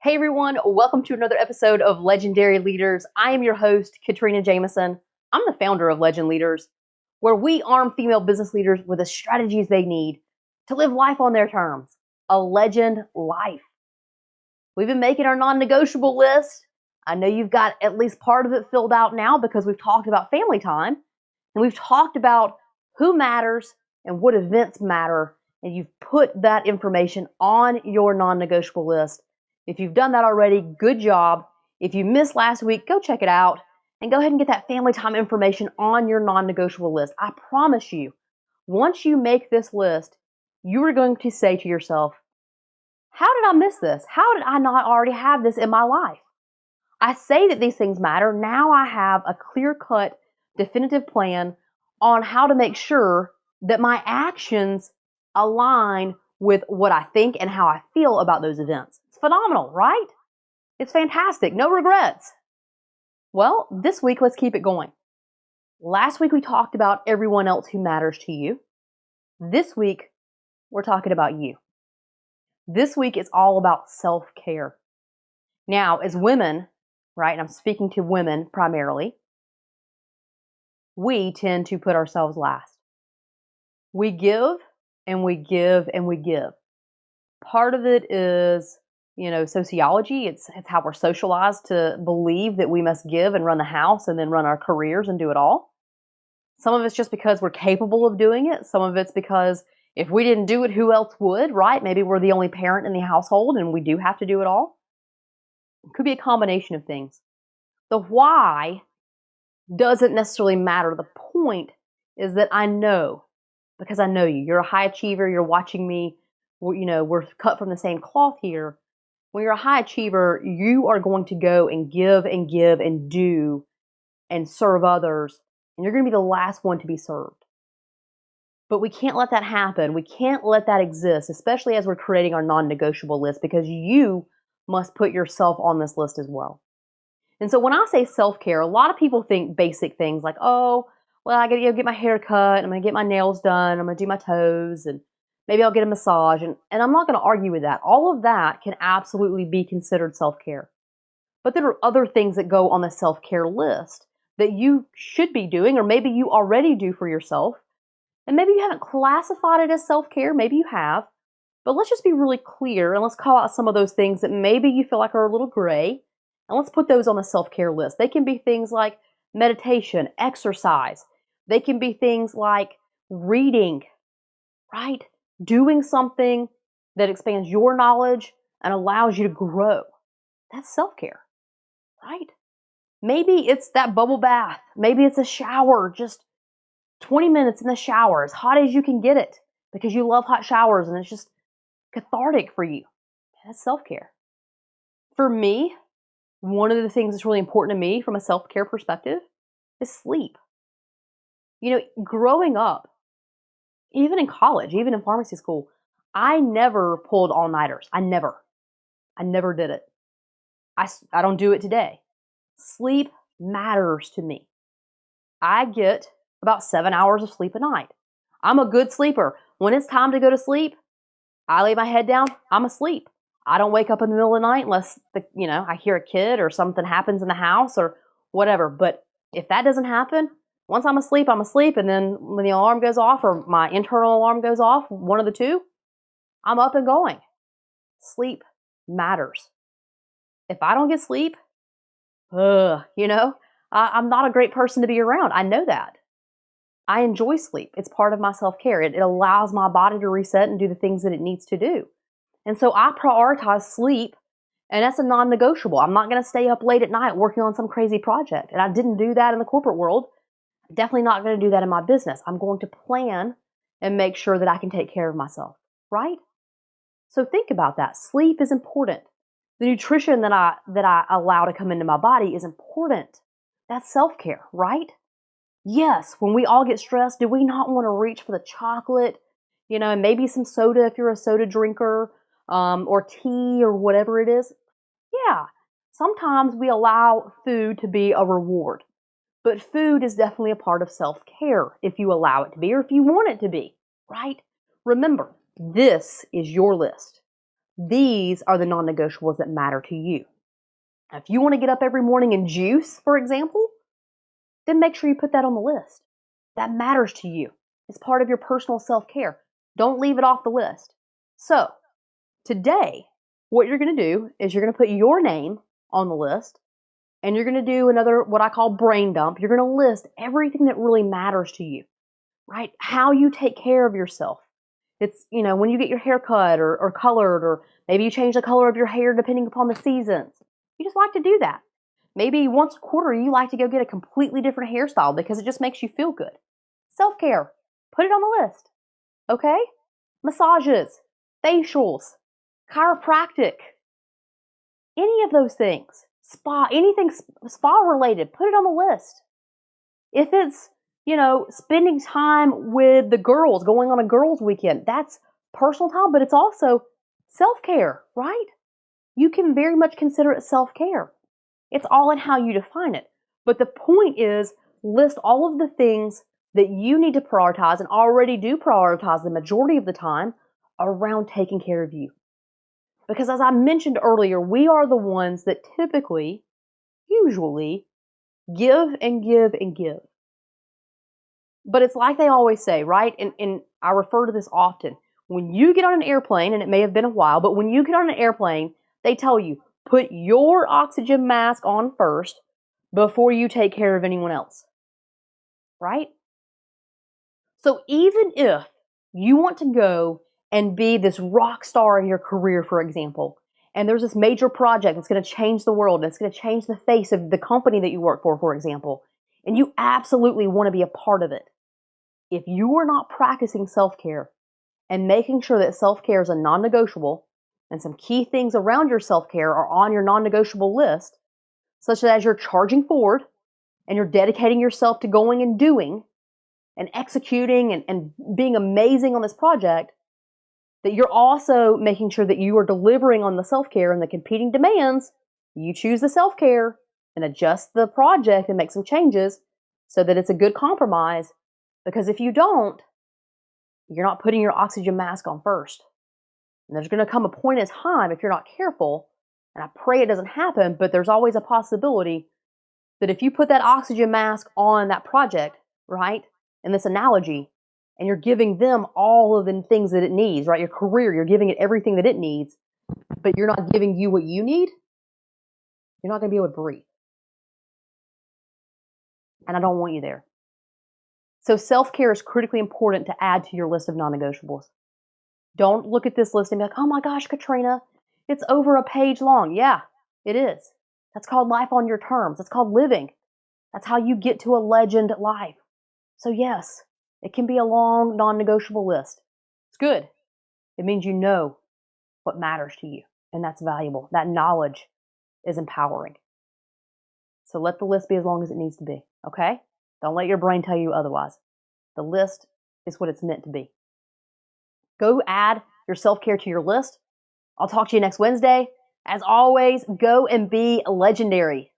Hey everyone, welcome to another episode of Legendary Leaders. I am your host, Katrina Jameson. I'm the founder of Legend Leaders, where we arm female business leaders with the strategies they need to live life on their terms. A legend life. We've been making our non-negotiable list. I know you've got at least part of it filled out now because we've talked about family time and we've talked about who matters and what events matter, and you've put that information on your non-negotiable list. If you've done that already, good job. If you missed last week, go check it out and go ahead and get that family time information on your non-negotiable list. I promise you, once you make this list, you are going to say to yourself, how did I miss this? How did I not already have this in my life? I say that these things matter. Now I have a clear-cut, definitive plan on how to make sure that my actions align with what I think and how I feel about those events. It's phenomenal, right? It's fantastic. No regrets. Well, this week, let's keep it going. Last week, we talked about everyone else who matters to you. This week, we're talking about you. This week, it's all about self-care. Now, as women, right, and I'm speaking to women primarily, we tend to put ourselves last. We give and we give and we give. Part of it is, sociology. It's how we're socialized to believe that we must give and run the house and then run our careers and do it all. Some of it's just because we're capable of doing it. Some of it's because if we didn't do it, who else would, right? Maybe we're the only parent in the household and we do have to do it all. It could be a combination of things. The why doesn't necessarily matter. The point is that I know, because I know you. You're a high achiever. You're watching me. We're cut from the same cloth here. When you're a high achiever, you are going to go and give and do and serve others, and you're going to be the last one to be served. But we can't let that happen. We can't let that exist, especially as we're creating our non-negotiable list, because you must put yourself on this list as well. And so when I say self-care, a lot of people think basic things like, oh, well, I got to get my hair cut, I'm going to get my nails done, I'm going to do my toes, and maybe I'll get a massage. And I'm not going to argue with that. All of that can absolutely be considered self-care. But there are other things that go on the self-care list that you should be doing, or maybe you already do for yourself. And maybe you haven't classified it as self-care, maybe you have. But let's just be really clear and let's call out some of those things that maybe you feel like are a little gray. And let's put those on the self-care list. They can be things like meditation, exercise. They can be things like reading, right? Doing something that expands your knowledge and allows you to grow. That's self-care, right? Maybe it's that bubble bath. Maybe it's a shower, just 20 minutes in the shower, as hot as you can get it, because you love hot showers and it's just cathartic for you. That's self-care. For me, one of the things that's really important to me from a self-care perspective is sleep. Growing up, even in college, even in pharmacy school, I never pulled all-nighters. I never did it. I don't do it today. Sleep matters to me. I get about 7 hours of sleep a night. I'm a good sleeper. When it's time to go to sleep, I lay my head down, I'm asleep. I don't wake up in the middle of the night unless, I hear a kid or something happens in the house or whatever. But if that doesn't happen, once I'm asleep, I'm asleep. And then when the alarm goes off or my internal alarm goes off, one of the two, I'm up and going. Sleep matters. If I don't get sleep, I'm not a great person to be around. I know that. I enjoy sleep. It's part of my self-care. It allows my body to reset and do the things that it needs to do. And so I prioritize sleep, and that's a non-negotiable. I'm not going to stay up late at night working on some crazy project. And I didn't do that in the corporate world. Definitely not going to do that in my business. I'm going to plan and make sure that I can take care of myself, right? So think about that. Sleep is important. The nutrition that I allow to come into my body is important. That's self-care, right? Yes, when we all get stressed, do we not want to reach for the chocolate, and maybe some soda if you're a soda drinker, or tea or whatever it is? Yeah, sometimes we allow food to be a reward. But food is definitely a part of self-care if you allow it to be or if you want it to be, right? Remember, this is your list. these are the non-negotiables that matter to you. If you want to get up every morning and juice, for example, then make sure you put that on the list. That matters to you. It's part of your personal self-care. Don't leave it off the list. So, today, what you're going to do is you're going to put your name on the list, and you're going to do another, what I call brain dump. You're going to list everything that really matters to you, right? How you take care of yourself. It's, when you get your hair cut or colored, or maybe you change the color of your hair depending upon the seasons. You just like to do that. Maybe once a quarter you like to go get a completely different hairstyle because it just makes you feel good. Self-care. Put it on the list. Okay? Massages, facials, chiropractic, any of those things. Spa, anything spa related, put it on the list. If it's, spending time with the girls, going on a girls' weekend, that's personal time, but it's also self-care, right? You can very much consider it self-care. It's all in how you define it. But the point is, list all of the things that you need to prioritize and already do prioritize the majority of the time around taking care of you. Because as I mentioned earlier, we are the ones that typically, usually, give and give and give. But it's like they always say, right? And I refer to this often. When you get on an airplane, and it may have been a while, but when you get on an airplane, they tell you, put your oxygen mask on first before you take care of anyone else. Right? So even if you want to go and be this rock star in your career, for example, and there's this major project that's going to change the world, and it's going to change the face of the company that you work for example, and you absolutely want to be a part of it. If you are not practicing self-care and making sure that self-care is a non-negotiable, and some key things around your self-care are on your non-negotiable list, such that as you're charging forward and you're dedicating yourself to going and doing and executing and being amazing on this project, that you're also making sure that you are delivering on the self-care and the competing demands. You choose the self-care and adjust the project and make some changes so that it's a good compromise. Because if you don't, you're not putting your oxygen mask on first. And there's going to come a point in time, if you're not careful, and I pray it doesn't happen, but there's always a possibility that if you put that oxygen mask on that project, right, in this analogy, and you're giving them all of the things that it needs, right, your career, you're giving it everything that it needs, but you're not giving you what you need, you're not going to be able to breathe. And I don't want you there. So self-care is critically important to add to your list of non-negotiables. Don't look at this list and be like, oh my gosh, Katrina, it's over a page long. Yeah, it is. That's called life on your terms. That's called living. That's how you get to a legend life. So yes, it can be a long, non-negotiable list. It's good. It means you know what matters to you, and that's valuable. That knowledge is empowering. So let the list be as long as it needs to be, okay? Don't let your brain tell you otherwise. The list is what it's meant to be. Go add your self-care to your list. I'll talk to you next Wednesday. As always, go and be legendary.